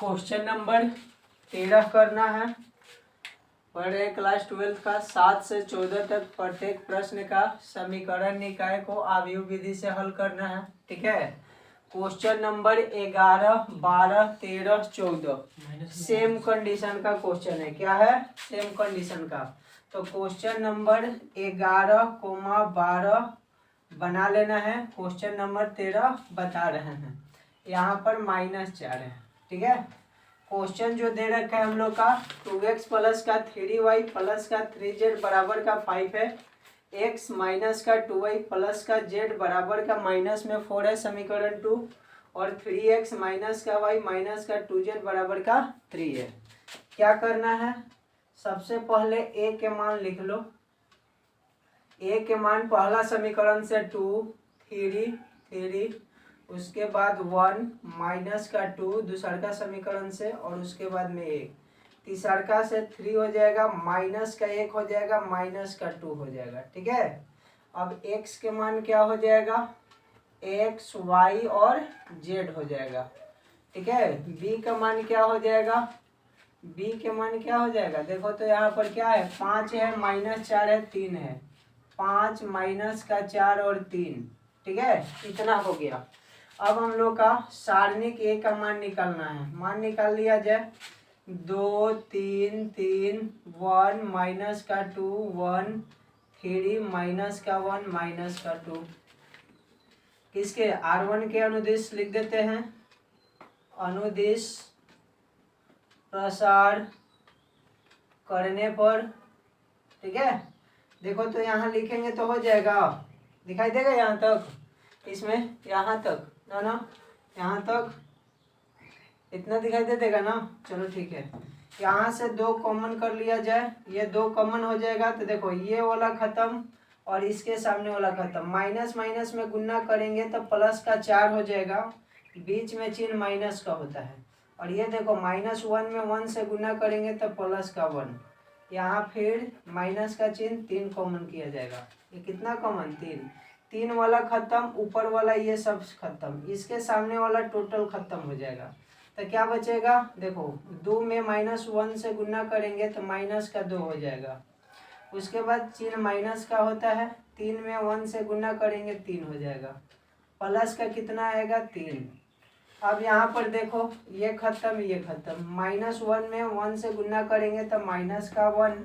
Question number 13 करना है। पढ़ रहे क्लास 12 का 7 से 14 तक प्रत्येक प्रश्न का समीकरण निकाय को आव्यूह विधि से हल करना है। ठीक है। क्वेश्चन नंबर 11, 12, 13, 14 सेम कंडीशन का क्वेश्चन है। क्या है? सेम कंडीशन का। तो क्वेश्चन नंबर 11, 12 बना लेना है। क्वेश्चन नंबर 13 बता रहे हैं। यहाँ पर -4 है। ठीक है। क्वेश्चन जो दे रखा है हम लोग का 2x प्लस का 3y प्लस का 3z बराबर का 5 है। x माइनस का 2y प्लस का z बराबर का माइनस में 4 है समीकरण 2। और 3x माइनस का y माइनस का 2z बराबर का 3 है। क्या करना है? सबसे पहले a के मान लिख लो। a के मान पहला समीकरण से 2, 3, उसके बाद 1 माइनस का 2 दूसरा का समीकरण से, और उसके बाद में 1 तीसरा का से 3 हो जाएगा, माइनस का 1 हो जाएगा, माइनस का 2 हो जाएगा। ठीक है। अब x के मान क्या हो जाएगा? x, y और z हो जाएगा। ठीक है। b का मान क्या हो जाएगा? b के मान क्या हो जाएगा? देखो तो यहाँ पर क्या है? 5 है, -4 है, 3 है। 5 माइनस का 4 और 3। ठीक है। इतना हो गया। अब हम लोग का सारणिक ए का मान निकालना है। मान निकाल लिया जाए। 2, 3, 3, 1 माइनस का 2, 1, 3 माइनस का 1 माइनस का 2। किसके? R1 के अनुदिश लिख देते हैं। अनुदिश प्रसार करने पर। ठीक है। देखो तो यहाँ लिखेंगे तो हो जाएगा। दिखाई देगा यहाँ तक? इसमें यहाँ तक ना यहाँ तक इतना दिखाई दे देगा ना। चलो ठीक है। यहाँ से 2 कॉमन कर लिया जाए। ये 2 कॉमन हो जाएगा तो देखो ये वाला खत्म और इसके सामने वाला खत्म। माइनस माइनस में गुना करेंगे तो प्लस का 4 हो जाएगा। बीच में चिन्ह माइनस का होता है। और ये देखो -1 में 1 से गुना करेंगे तो प्लस का 1। यहाँ फिर माइनस का चिन्ह 3 कॉमन किया जाएगा। ये कितना कॉमन? 3 वाला खत्म, ऊपर वाला ये सब खत्म, इसके सामने वाला टोटल खत्म हो जाएगा। तो क्या बचेगा? देखो 2 में -1 से गुना करेंगे तो माइनस का 2 हो जाएगा। उसके बाद चिन्ह माइनस का होता है। 3 में 1 से गुना करेंगे 3 हो जाएगा। प्लस का कितना आएगा? 3। अब यहाँ पर देखो ये खत्म, ये खत्म। -1 में 1 से गुना करेंगे तो माइनस का 1।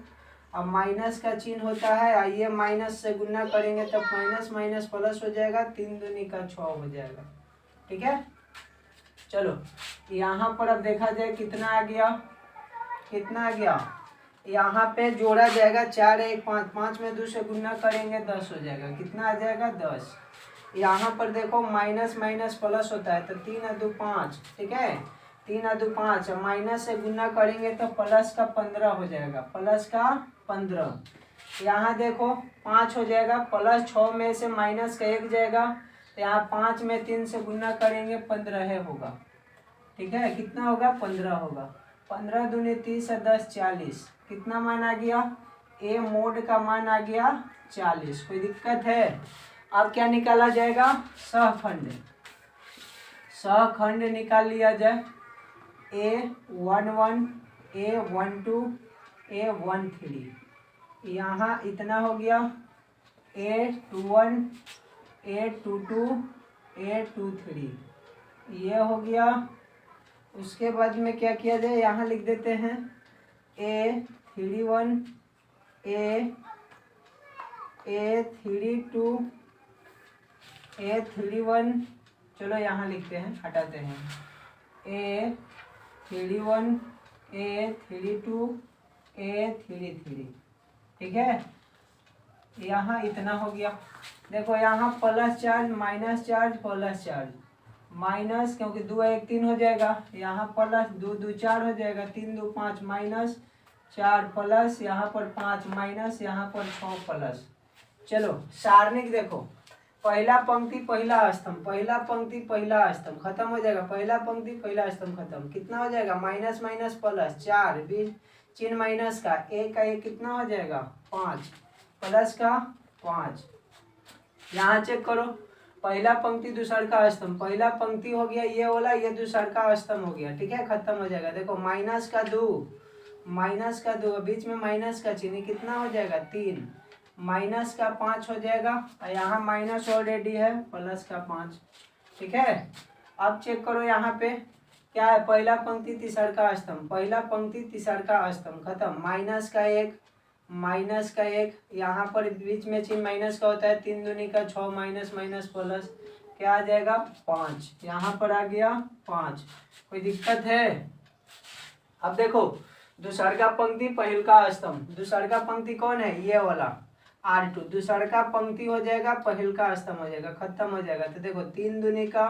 अब माइनस का चिन्ह होता है, आइए माइनस से गुना करेंगे तो माइनस माइनस प्लस हो जाएगा। 3 दूनी का 6 हो जाएगा। ठीक है। चलो यहाँ पर अब देखा जाए कितना आ गया। कितना आ गया? यहाँ पे जोड़ा जाएगा 4, 1, 5, 5 में 2 से गुना करेंगे 10 हो जाएगा। कितना आ जाएगा? 10। यहाँ पर देखो माइनस माइनस प्लस होता है तो 3 और 2 5। ठीक है। 3 और 2 5, माइनस से गुना करेंगे तो प्लस का 15 हो जाएगा। प्लस का 15। यहाँ देखो 5 हो जाएगा, प्लस 6 में से माइनस का 1 जाएगा तो यहाँ 5 में 3 से गुना करेंगे 15 होगा। ठीक है। कितना होगा? 15 होगा। 15 दूनी 30 और 10 40। कितना मान आ गया? ए मोड का मान आ गया 40। कोई दिक्कत है? अब क्या निकाला जाएगा? सहखंड। सहखंड निकाल लिया जाए। A11, A12, A13। यहाँ इतना हो गया। A21, A22, A23 ये हो गया। उसके बाद में क्या किया जाए? यहाँ लिख देते हैं A31, A32, A31। चलो यहाँ लिखते हैं, हटाते हैं। A31, A32, A33। ठीक है। यहाँ इतना हो गया। देखो यहाँ plus charge, minus charge, plus charge, minus क्योंकि 2 1 3 हो जाएगा। यहाँ प्लस 2 2 4 हो जाएगा। 3 2 5 माइनस 4 प्लस, यहाँ पर 5 माइनस, यहाँ पर 6 प्लस। चलो सारणिक देखो, पहला पंक्ति पहला स्तंभ, पहला पंक्ति पहला स्तंभ खत्म हो जाएगा। पहला पंक्ति पहला स्तंभ खत्म। कितना हो जाएगा? माइनस माइनस प्लस 4, बीच चिन्ह माइनस का 1 का 1 कितना हो जाएगा? 5 प्लस का 5। यहाँ चेक करो, पहला पंक्ति दूसर का स्तंभ, पहला पंक्ति हो गया ये वाला, ये दूसर का स्तंभ हो गया, ठीक है, खत्म हो जाएगा। देखो माइनस का 2, माइनस का 2, बीच में माइनस का चिन्ह, कितना हो जाएगा 3, माइनस का 5 हो जाएगा, और यहाँ माइनस ऑलरेडी है, प्लस का 5, ठीक है। अब चेक करो यहाँ पे क्या है, पहला पंक्ति तीसर का स्तंभ, पहला पंक्ति तीसर का स्तंभ, खत्म, माइनस का 1, माइनस का 1, यहाँ पर बीच में चिन्ह माइनस का होता है, 3 दूनी का 6, माइनस माइनस प्लस, क्या आ जाएगा 5, यहाँ पर आ गया 5, कोई दिक्कत है। अब देखो दूसर का पंक्ति पहल का स्तंभ, दूसर का पंक्ति कौन है, ये वाला R2, दूसर का पंक्ति हो जाएगा पहल का स्तंभ हो जाएगा, खत्म हो जाएगा। तो देखो 3 दूनी का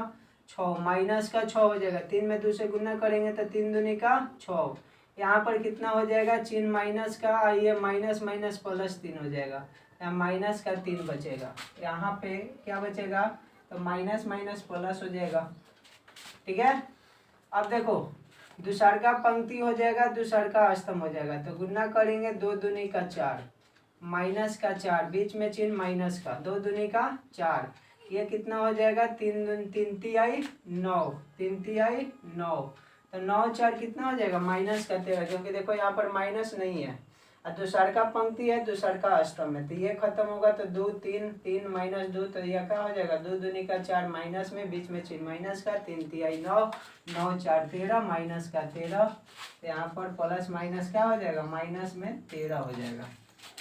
6, माइनस का 6 हो जाएगा, 3 में 2 से गुना करेंगे तो 3 दूनी का 6, यहाँ पर कितना हो जाएगा, चिन्ह माइनस का, ये माइनस माइनस प्लस 3 हो जाएगा, यहाँ माइनस का 3 बचेगा, यहाँ पे क्या बचेगा, तो माइनस माइनस प्लस हो जाएगा, ठीक है। अब देखो दूसर का पंक्ति हो जाएगा दूसर का स्तंभ हो जाएगा, तो गुना करेंगे 2 दूनी का 4, माइनस का 4, बीच में चिन्ह माइनस का, 2 दूनी का 4, ये कितना हो जाएगा, 3 तिहाई 9, 3 तिहाई 9, तो 9 4 कितना हो जाएगा, माइनस का 13, क्योंकि देखो यहाँ पर माइनस नहीं है, और दूसर का पंक्ति है दूसर का स्तंभ है, तो ये खत्म होगा, तो 2 3 3 माइनस 2, तो यह क्या हो जाएगा, 2 दूनी का 4, माइनस में बीच में चिन्ह माइनस का, 3 तिहाई 9, 9 4 13, माइनस का 13, तो यहाँ पर प्लस माइनस क्या हो जाएगा, माइनस में 13 हो जाएगा,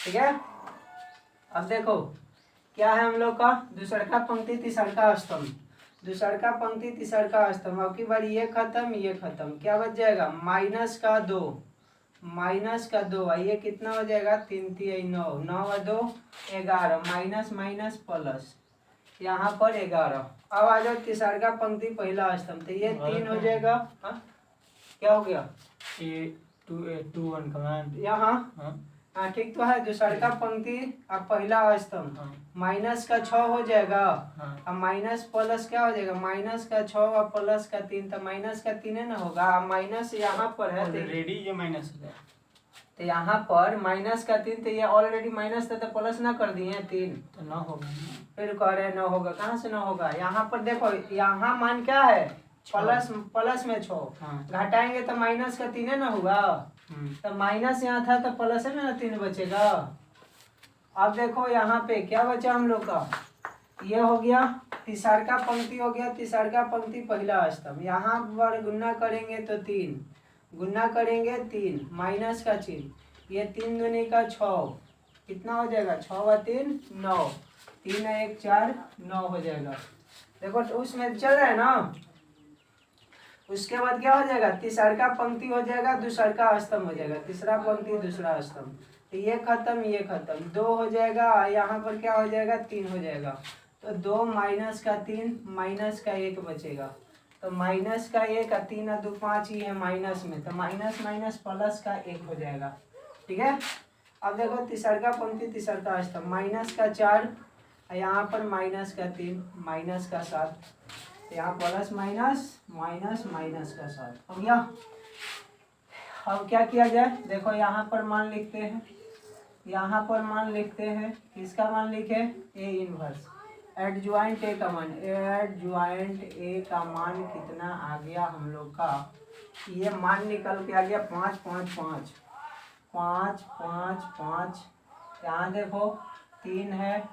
ठीक है। अब देखो क्या है हम लोग का, दूसर का पंक्ति तीसर का स्तंभ, दूसर का पंक्ति तीसर का स्तंभ, अब की बार ये खत्म ये खत्म, क्या बच जाएगा, माइनस का 2, माइनस का 2, ये कितना हो जाएगा, 3 तिहाई 9, 9 और 2 11, माइनस माइनस प्लस, यहाँ पर 11। अब आ जाओ तीसर का पंक्ति पहला स्तंभ, तो ये 3 हो जाएगा, हाँ क्या हो गया, 2 1 कमांड यहाँ हाँ ठीक तो है, दूसर का पंक्ति अब पहला स्तंभ, माइनस का 6 हो जाएगा, अब माइनस प्लस क्या हो जाएगा, माइनस का 6 और प्लस का 3, तो माइनस का 3 है ना होगा, अब माइनस यहाँ पर है ऑलरेडी ये माइनस हो जाएगा, तो यहाँ पर माइनस का 3, तो ये ऑलरेडी माइनस था, तो प्लस ना कर दिए 3, तो 9 होगा, फिर कह रहे 9 होगा, कहाँ से 9 होगा, यहाँ पर देखो यहाँ मान क्या है, प्लस प्लस में 6, घटाएंगे तो माइनस का 3 है ना होगा, तो माइनस यहाँ था तो प्लस है ना 3 बचेगा। अब देखो यहाँ पे क्या बचा हम लोग का, ये हो गया तीसर का पंक्ति हो गया, तीसर का पंक्ति पहला स्तंभ, यहाँ पर गुना करेंगे तो 3, गुना करेंगे 3, माइनस का चिन्ह, ये 3 दूनी का 6, कितना हो जाएगा, 6 व 3 9, 3 1 4 9 हो जाएगा। देखो तो उसमें चल रहा है ना, उसके बाद क्या हो जाएगा, तीसर का पंक्ति हो जाएगा दूसर का स्तंभ हो जाएगा, तीसरा पंक्ति दूसरा स्तंभ, तो ये खत्म 2 हो जाएगा, यहाँ पर क्या हो जाएगा 3 हो जाएगा, तो 2 माइनस का 3 माइनस का 1 बचेगा, तो माइनस का 1 और 3 और 2 5 ही है माइनस में, तो माइनस माइनस प्लस का 1 हो जाएगा, ठीक है। अब देखो तीसर का पंक्ति तीसर का स्तंभ, माइनस का 4, यहाँ पर माइनस का 3 माइनस का 7, यहाँ प्लस माइनस माइनस माइनस का 7 हो गया। अब क्या किया जाए, देखो यहाँ पर मान लिखते हैं, यहाँ पर मान लिखते हैं, किसका मान लिखे, ए इनवर्स, एडजॉइंट ए का मान, एडजॉइंट ए का मान कितना आ गया हम लोग का, ये मान निकल के आ गया 5 5 5 5 5 5, यहाँ देखो 3 है,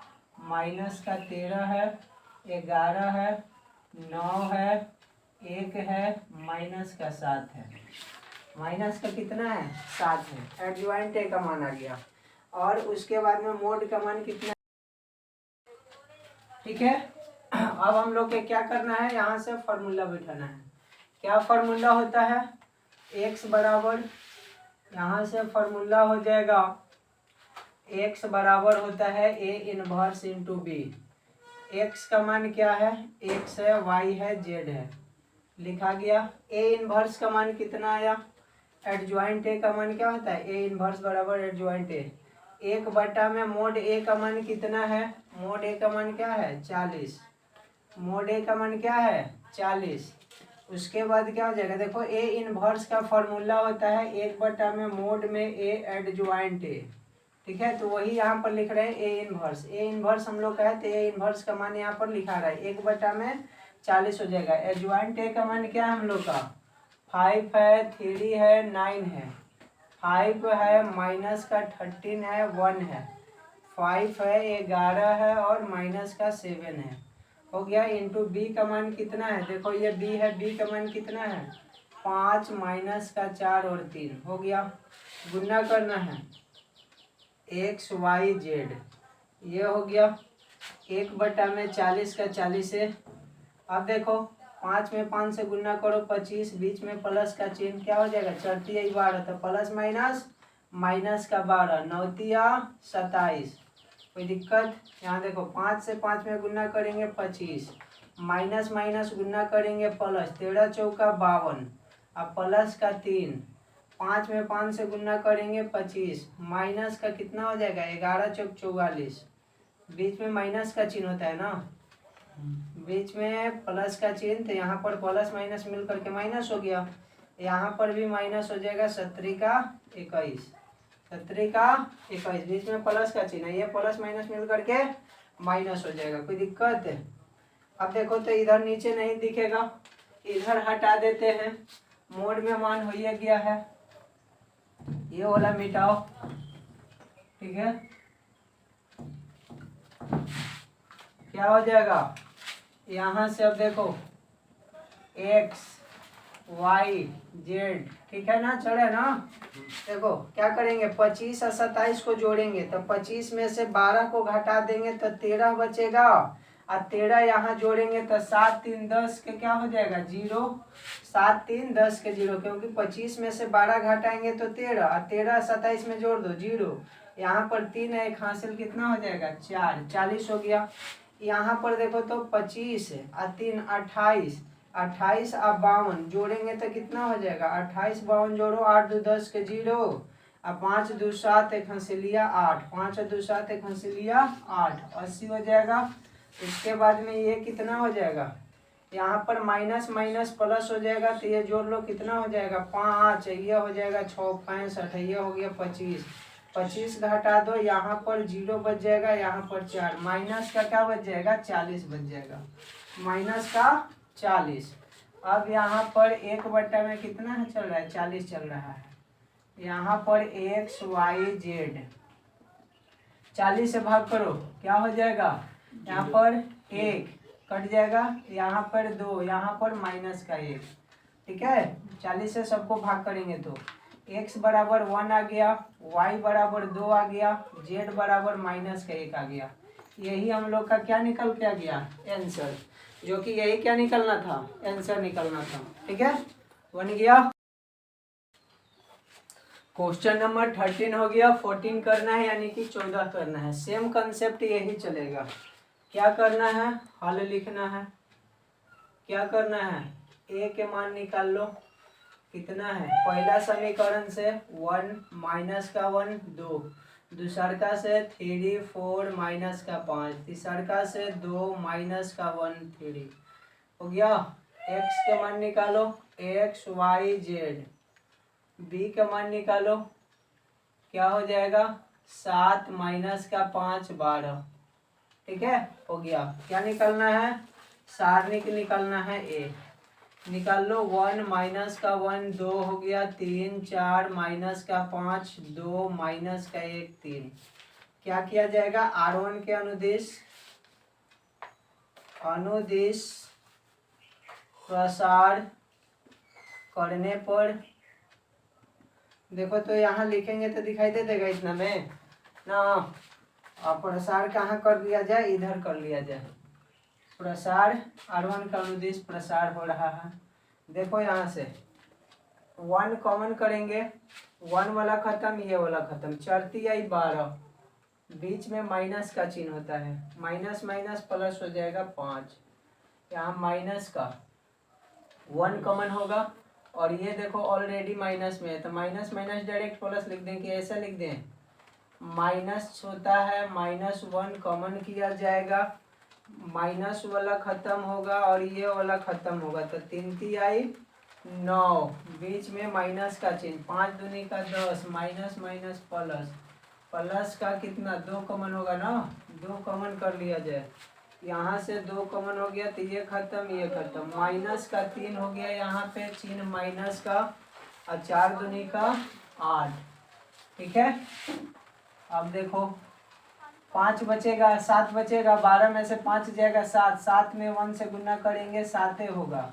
माइनस का 13 है, 11 है, 9 है, 1 है, माइनस का 7 है, माइनस का कितना है 7 है, एडजॉइंट ए का मान आ गया, और उसके बाद में मोड का मान कितना, ठीक है। अब हम लोग को क्या करना है, यहाँ से फॉर्मूला बिठाना है, क्या फॉर्मूला होता है, x बराबर, यहाँ से फॉर्मूला हो जाएगा x बराबर होता है a inverse into B, x का मान क्या है, x है, y है, z है, लिखा गया। a इनवर्स का मान कितना आया, एडजॉइंट ए का मान क्या होता है, a इनवर्स बराबर एडजॉइंट ए, 1 बटा में मोड ए का मान कितना है, मोड ए का मान क्या है 40, मोड ए का मान क्या है 40, उसके बाद क्या हो जाएगा, देखो ए इनवर्स का फॉर्मूला होता है 1 बटा में मोड में ए एडजॉइंट ए, ठीक है, तो वही यहाँ पर लिख रहे हैं ए इनवर्स। ए इनवर्स हम लोग का है, तो ए इनवर्स का मान यहाँ पर लिखा रहा है 1/40 हो जाएगा। एडजॉइंट ए का मान क्या है हम लोग का 5 है, 3 है, 9 है, 5 है, माइनस का 13 है, 1 है, 5 है, 11 है और माइनस का 7 है। हो गया। इंटू बी का मान कितना है, देखो ये बी है, बी का मान कितना है 5 माइनस का 4 और 3। हो गया। गुना करना है XYZ, ये हो गया 1/40 का 40 है। अब देखो 5 में 5 से गुना करो 25, बीच में प्लस का चिन्ह, क्या हो जाएगा 4×3=12, तो प्लस माइनस माइनस का 12, 9×3=27। कोई दिक्कत? यहाँ देखो 5 से 5 में गुना करेंगे 25, माइनस माइनस गुना करेंगे प्लस, 13×4=52, अब प्लस का 3, 5 में 5 से गुना करेंगे 25, माइनस का कितना हो जाएगा 11×4=44, बीच में माइनस का चिन्ह होता है ना, बीच में प्लस का चिन्ह, तो यहाँ पर प्लस माइनस मिल करके माइनस हो गया, यहाँ पर भी माइनस हो जाएगा 17×21, 17×21, बीच में प्लस का चिन्ह है, ये प्लस माइनस मिल करके माइनस हो जाएगा। कोई दिक्कत है? अब देखो तो इधर नीचे नहीं दिखेगा, इधर हटा देते हैं, मोड में मान हो गया है, ये वाला मिटाओ, ठीक है, क्या हो जाएगा यहाँ से, अब देखो x y z, ठीक है ना, चढ़े ना। देखो क्या करेंगे 25 और 27 को जोड़ेंगे, तो 25 में से 12 को घटा देंगे तो 13 बचेगा, और 13 यहाँ जोड़ेंगे तो 7 3 10 के क्या हो जाएगा 0, 7 3 10 के 0, क्योंकि 25 में से 12 घटाएंगे तो 13, और 13 27 में जोड़ दो 0, यहाँ पर 3 है, एक हासिल कितना हो जाएगा 4, 40 हो गया। यहाँ पर देखो तो 25 और 3 28, 28 और 52 जोड़ेंगे तो कितना हो जाएगा 28 52 जोड़ो, 8 2 10 के 0, और 5 2 7 एक हंसिलिया 8, 5 और 2 7 एक हंसिलिया 8, 80 हो जाएगा। इसके बाद में ये कितना हो जाएगा, यहाँ पर माइनस माइनस प्लस हो जाएगा, तो ये जोड़ लो कितना हो जाएगा 5, ये हो जाएगा 6 65, ये हो गया 25, 25 घटा दो, यहाँ पर 0 बच जाएगा, यहाँ पर 4, माइनस का क्या बच जाएगा 40 बच जाएगा, माइनस का 40। अब यहाँ पर 1 में कितना है चल रहा है 40 चल रहा है, यहाँ पर XYZ 40 से भाग करो, क्या हो जाएगा यहाँ पर 1 कट जाएगा, यहाँ पर 2, यहाँ पर माइनस का 1, ठीक है। 40 से सबको भाग करेंगे तो x बराबर 1 आ गया, y बराबर 2 आ गया, z बराबर माइनस का 1 आ गया। यही हम लोग का क्या निकल के आ गया आंसर, जो कि यही क्या निकलना था आंसर निकलना था, ठीक है, बन गया। क्वेश्चन नंबर 13 हो गया, 14 करना है यानी कि 14 करना है, सेम कंसेप्ट यही चलेगा। क्या करना है, हल लिखना है, क्या करना है a के मान निकाल लो, कितना है पहला समीकरण से 1 माइनस का 1 2, दूसरका से 3 4 माइनस का 5, तीसरका से 2 माइनस का 1 3, हो गया। x के मान निकालो x y z, b का मान निकालो, क्या हो जाएगा 7 माइनस का 5 12, ठीक है, हो गया। क्या निकालना है, सारणिक निकालना है a, निकाल लो 1 माइनस का 1 2 हो गया, 3 4 माइनस का 5 2 माइनस का 1 3। क्या किया जाएगा R1 के अनुदिश प्रसार करने पर, देखो तो यहाँ लिखेंगे तो दिखाई दे देगा इतना में ना, और प्रसार कहाँ कर दिया जाए, इधर कर लिया जाए, प्रसार R1 का अनुदिश प्रसार हो रहा है। देखो यहाँ से 1 कॉमन करेंगे, 1 वाला खत्म, ये वाला खत्म, 4 3 12, बीच में माइनस का चिन्ह होता है, माइनस माइनस प्लस हो जाएगा 5, यहाँ माइनस का 1 कॉमन होगा, और ये देखो ऑलरेडी माइनस में है, तो माइनस माइनस डायरेक्ट प्लस लिख दें कि ऐसा लिख दें, माइनस होता है -1 कॉमन किया जाएगा, माइनस वाला खत्म होगा और ये वाला खत्म होगा, तो 3 3 9, बीच में माइनस का चिन्ह, 5 दूनी का 10, माइनस माइनस प्लस, प्लस का कितना 2 कॉमन होगा ना, 2 कॉमन कर लिया जाए, यहाँ से 2 कॉमन हो गया तो ये खत्म ये खत्म, माइनस का 3 हो गया यहाँ पे, चिन्ह माइनस का, और 4 दूनी का 8। ठीक है, अब देखो 5 बचेगा, 7 बचेगा, 12 में से 5 जाएगा 7, 7 में 1 से गुना करेंगे 7 होगा।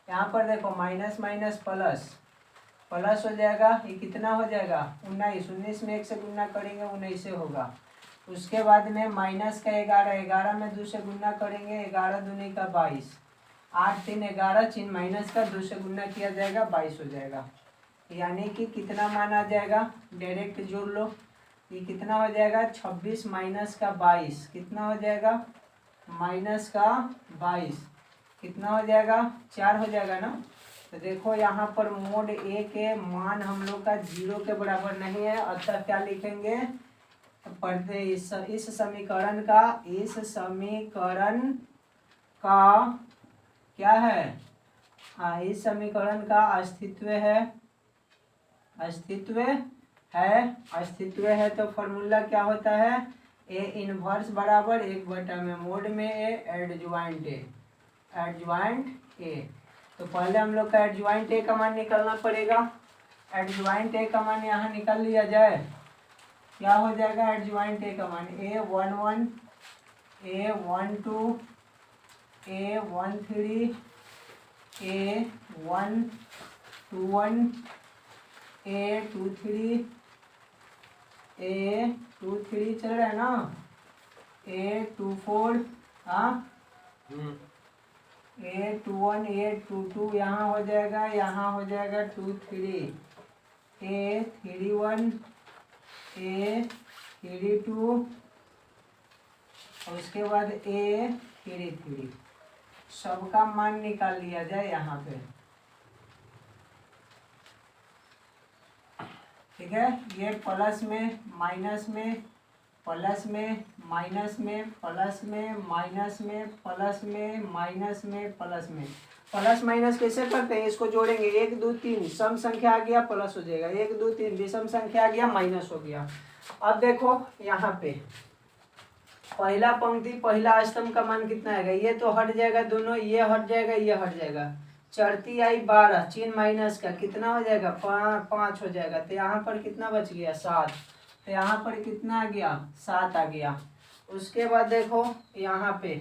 यहाँ पर देखो माइनस माइनस प्लस, प्लस हो जाएगा, ये कितना हो जाएगा 19, 19 में 1 से गुना करेंगे 19 होगा। उसके बाद में माइनस का 11, 11 में 2 से गुना करेंगे 11 दूनी का 22, 8 3 11, चिन्ह माइनस का 2 से गुना किया जाएगा 22 हो जाएगा। यानी कि कितना मान आ जाएगा, डायरेक्ट जोड़ लो, ये कितना हो जाएगा 26 माइनस का 22, कितना हो जाएगा माइनस का 22, कितना हो जाएगा 4 हो जाएगा ना। तो देखो यहाँ पर मोड ए के मान हम लोग का 0 के बराबर नहीं है, अतः क्या लिखेंगे, पढ़ते इस समीकरण का क्या है, हाँ इस समीकरण का अस्तित्व है तो फॉर्मूला क्या होता है, ए इनवर्स बराबर 1 में मोड में ए एडज्वाइंट ए। तो पहले हम लोग का एडज्वाइंट ए का मान निकालना पड़ेगा। एडज्वाइंट ए का मान यहाँ निकाल लिया जाए, क्या हो जाएगा एडज्वाइंट ए का मान, A11 A12 A13 A121 A23 A23 चल रहा है ना, A24, हाँ A21 A22 यहाँ हो जाएगा 23 A31 A32 और उसके बाद A33, सबका मान निकाल लिया जाए यहाँ पे। ठीक है, ये प्लस में माइनस में प्लस में माइनस में प्लस में माइनस में प्लस में माइनस में प्लस में, प्लस माइनस कैसे करते हैं, इसको जोड़ेंगे 1 2 3 सम संख्या आ गया प्लस हो जाएगा, 1 2 3 विषम संख्या आ गया माइनस हो गया। अब देखो यहाँ पे पहला पंक्ति पहला स्तंभ का मान कितना आएगा, ये तो हट जाएगा दोनों, ये हट जाएगा ये हट जाएगा, चढ़ती आई 12, चिन्ह माइनस का कितना हो जाएगा 5 हो जाएगा, तो यहाँ पर कितना बच गया 7, तो यहाँ पर कितना आ गया 7 आ गया। उसके बाद देखो यहाँ पे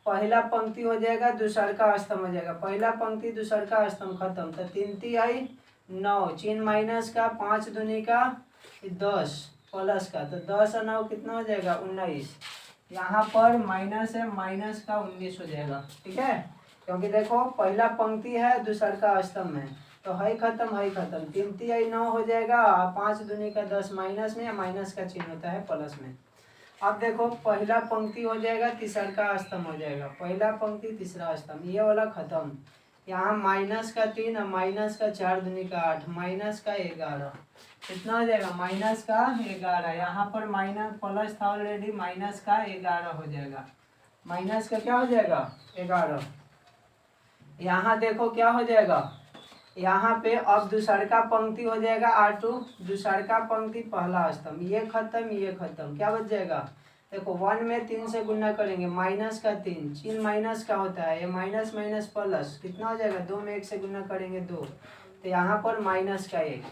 पहला पंक्ति हो जाएगा दूसर का स्तंभ हो जाएगा, पहला पंक्ति दूसर का स्तंभ खत्म, तो 3 आई 9, चिन्ह माइनस का, 5 दूनी का 10 प्लस का, तो 10 और 9 कितना हो जाएगा 19, यहाँ पर माइनस है माइनस का 19 हो जाएगा। ठीक है, क्योंकि देखो पहला पंक्ति है दूसर का स्तंभ है, तो है खत्म 3 आई 9 हो जाएगा, 5 दूनी का 10 माइनस में, माइनस का चिन्ह होता है प्लस में। अब देखो पहला पंक्ति हो जाएगा तीसर का स्तंभ हो जाएगा, पहला पंक्ति तीसरा स्तंभ, ये वाला खत्म, यहाँ माइनस का 3 और माइनस का 4 दूनी का 8, माइनस का 11, कितना हो जाएगा माइनस का 11, यहाँ पर माइनस प्लस था ऑलरेडी, माइनस का 11 हो जाएगा, माइनस का क्या हो जाएगा 11। यहाँ देखो क्या हो जाएगा, यहाँ पे अब दूसर का पंक्ति हो जाएगा R2, दूसर का पंक्ति पहला स्तंभ, ये खत्म, क्या बच जाएगा, देखो 1 में 3 से गुना करेंगे माइनस का 3, चिन्ह माइनस का होता है, ये माइनस माइनस प्लस कितना हो जाएगा, 2 में 1 से गुना करेंगे 2, तो यहाँ पर माइनस का 1,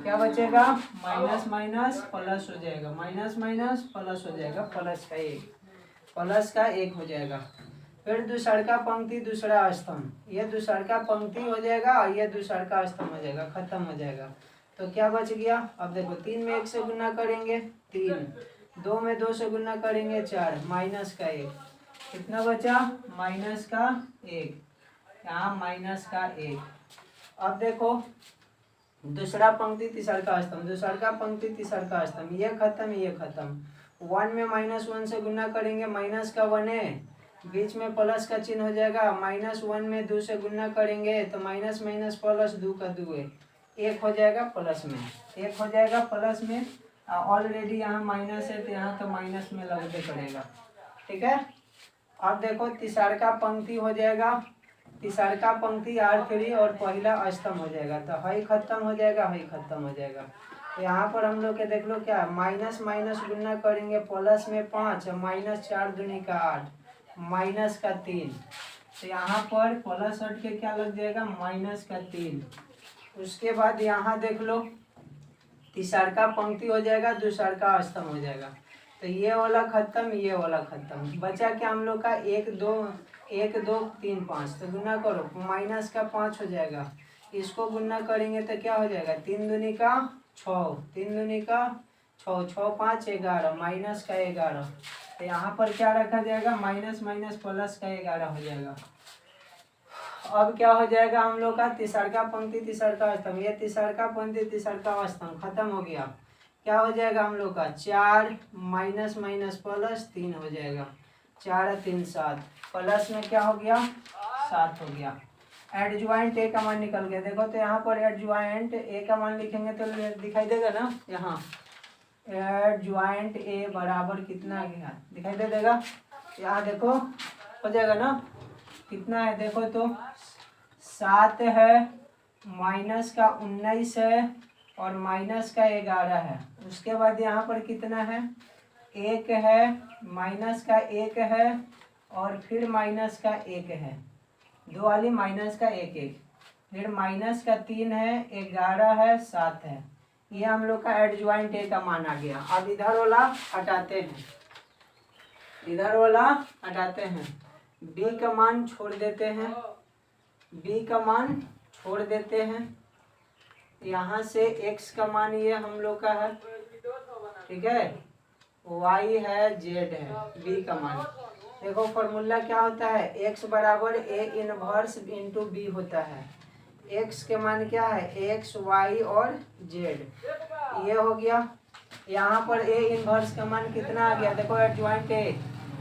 क्या बचेगा माइनस माइनस प्लस हो जाएगा, माइनस माइनस प्लस हो जाएगा, प्लस का 1 हो जाएगा। फिर दूसर का पंक्ति दूसरा स्तंभ, ये दूसर का पंक्ति हो जाएगा, ये दूसर का स्तंभ हो जाएगा, खत्म हो जाएगा। तो क्या बच गया, अब देखो 3 में 1 से गुना करेंगे 3, 2 में 2 से गुना करेंगे 4, माइनस का 1, कितना बचा माइनस का 1, यहाँ माइनस का 1। अब देखो दूसरा पंक्ति तीसर का स्तंभ, दूसर का पंक्ति तीसर का स्तंभ, ये खत्म, 1 में -1 से गुना करेंगे, माइनस का 1 है, बीच में प्लस का चिन्ह हो जाएगा, -1 में 2 से गुना करेंगे तो माइनस माइनस प्लस 2 का 2 है, 1 हो जाएगा प्लस में, 1 हो जाएगा प्लस में, ऑलरेडी यहाँ माइनस है तो यहाँ तो माइनस में लगते करेगा। ठीक है, अब देखो तीसर का पंक्ति हो जाएगा, तीसर का पंक्ति R3 और पहला स्तंभ हो जाएगा, तो हाई खत्म हो जाएगा, तो यहाँ पर हम लोग के देख लो क्या माइनस माइनस गुना करेंगे प्लस में 5 माइनस 4 दूनी का 8 माइनस का 3। तो यहाँ पर प्लस हट के क्या लग जाएगा माइनस का 3। उसके बाद यहाँ देख लो तीसरा पंक्ति हो जाएगा दूसरा स्तंभ हो जाएगा। तो ये वाला खत्म ये वाला खत्म, बचा क्या हम लोग का 1 2 1 2 3 5। तो गुना करो माइनस का 5 हो जाएगा, इसको गुना करेंगे तो क्या हो जाएगा 3 दूनी का 6 3 दूनी का 6 6 5 11 माइनस का 11। तो यहाँ पर क्या रखा जाएगा माइनस माइनस प्लस का 11 हो जाएगा। अब क्या हो जाएगा हम लोग का तीसरा पंक्ति तीसरा स्तंभ, ये तीसरा पंक्ति तीसरा स्तंभ खत्म हो गया। क्या हो जाएगा हम लोग का 4 माइनस माइनस प्लस 3 हो जाएगा, 4 3 7 प्लस में क्या हो गया 7 हो गया। एडज्वाइंट ए का मान निकल गया। देखो तो यहाँ पर एडज्वाइंट ए का मान लिखेंगे तो दिखाई देगा ना, यहाँ एडज्वाइंट ए बराबर कितना आ गया दिखाई दे देगा। यहाँ देखो हो जाएगा ना, कितना है देखो तो 7 है माइनस का 19 है और माइनस का 11 है। उसके बाद यहाँ पर कितना है 1 है माइनस का 1 है और फिर माइनस का 1 है, दो वाली माइनस का 1 1, फिर माइनस का 3 है 11 है 7 है। ये हम लोग का एडज्वाइंट ए का मान आ गया। अब इधर वाला हटाते हैं, इधर वाला हटाते हैं, बी का मान छोड़ देते हैं, बी का मान छोड़ देते हैं। यहाँ से x का मान ये हम लोग का है, ठीक है, y है z है, b का मान। देखो फॉर्मूला क्या होता है x बराबर a इनवर्स इंटू बी होता है। x के मान क्या है x y और z, ये हो गया। यहाँ पर a इनवर्स का मान कितना आ गया देखो, एडज्वाइंट a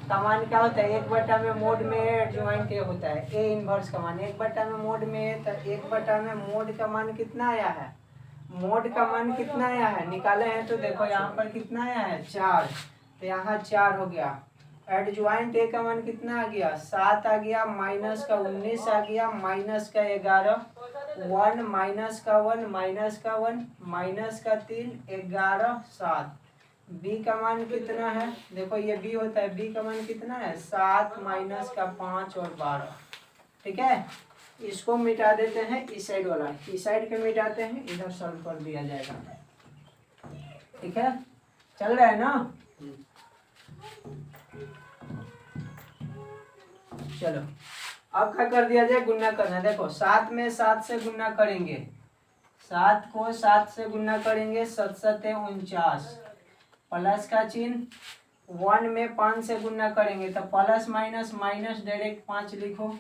का मान क्या होता है 1 में मोड में एडज्वाइंट ए होता है। ए इनवर्स का मान 1 में मोड में, तो 1 में मोड का मान कितना आया है, मोड का मान कितना आया है निकाले हैं तो देखो यहाँ पर कितना आया है 4। तो यहाँ 4 हो गया। एडज्वाइंट ए का मान कितना आ गया 7 आ गया, माइनस का 19 आ गया, माइनस का 11 1 माइनस का 1 माइनस का 1 माइनस का 3 11 7। बी का मान कितना है देखो, ये बी होता है, बी का मान कितना है 7 माइनस का 5 और 12, ठीक है। इसको मिटा देते हैं इस साइड वाला, इस साइड के मिटाते हैं, इधर सॉल्व कर दिया जाएगा, ठीक है। चल रहा है ना, चलो अब क्या कर दिया जाए गुना करना। देखो 7 में 7 से गुना करेंगे, 7 को 7 से गुना करेंगे 7 7 49, प्लस का चिन्ह 1 में 5 से गुना करेंगे तो प्लस माइनस माइनस डायरेक्ट 5 लिखो।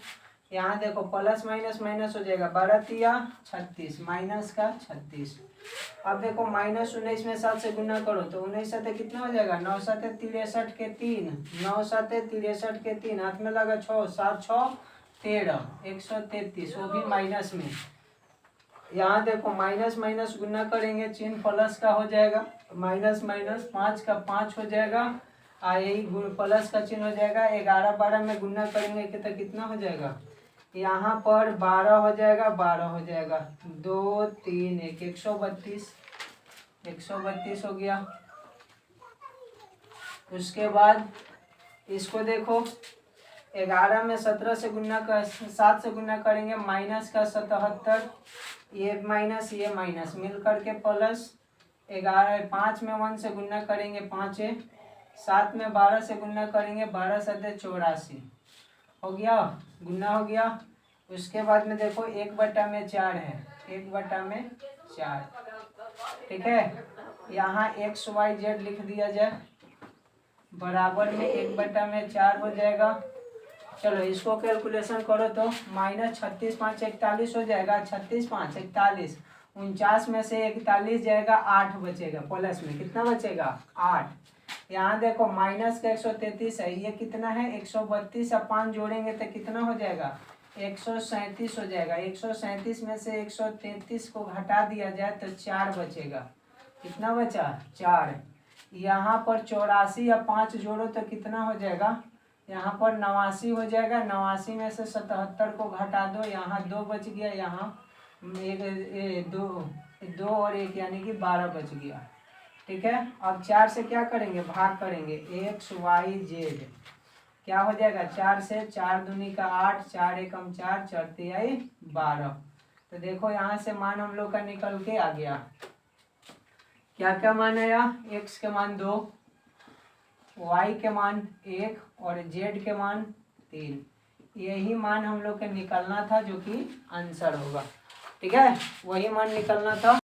यहाँ देखो प्लस माइनस माइनस हो जाएगा 12 तिया 36 माइनस का 36। अब देखो माइनस 19 में 7 से गुना करो तो 19 7 कितना हो जाएगा 9 7 63 के 3 9 7 63 के 3, हाथ में लगा 6 7 6 13 133, वो भी माइनस में। यहाँ देखो माइनस माइनस गुना करेंगे चिन्ह प्लस का हो जाएगा, माइनस माइनस 5 का 5 हो जाएगा, यही प्लस का चिन्ह हो जाएगा। 11 12 में गुना करेंगे तो कितना हो जाएगा, यहाँ पर 12 हो जाएगा 12 हो जाएगा, 2 3 1 132 हो गया। उसके बाद इसको देखो 11 में 17 से गुना कर 7 से गुना करेंगे माइनस का 77, ये माइनस मिल करके प्लस 11 5 में 1 से गुना करेंगे 5 7 में 12 से गुना करेंगे 12 7 84 हो गया, गुना हो गया। उसके बाद में देखो 1/4 है, 1/4, ठीक है। यहाँ x y z लिख दिया जाए, बराबर में 1/4 हो जाएगा। चलो इसको कैलकुलेशन करो तो माइनस 36 5 41 हो जाएगा, 36 5 41, 49 में से 41 जाएगा 8 बचेगा, प्लस में कितना बचेगा 8। यहाँ देखो माइनस का 133 है, ये कितना है 132 और 5 जोड़ेंगे तो कितना हो जाएगा 137 हो जाएगा। 137 में से 133 को घटा दिया जाए तो 4 बचेगा, कितना बचा 4। यहाँ पर 84 या 5 जोड़ो तो कितना हो जाएगा, यहाँ पर 89 हो जाएगा। 89 में से 77 को घटा दो, यहाँ 2 बच गया, यहाँ दो और एक यानी कि 12 बच गया। ठीक है, अब 4 से क्या करेंगे, भाग करेंगे, एक्स वाई जेड क्या हो जाएगा, 4 से 4 दूनी का 8, 4 एकम 4, 4 तिहाई 12। तो देखो यहाँ से मान हम लोग का निकल के आ गया, क्या क्या मान आया, एक्स के मान 2, वाई के मान 1 और जेड के मान 3। यही मान हम लोग के निकलना था जो कि आंसर होगा। ठीक है, वही मान निकलना था।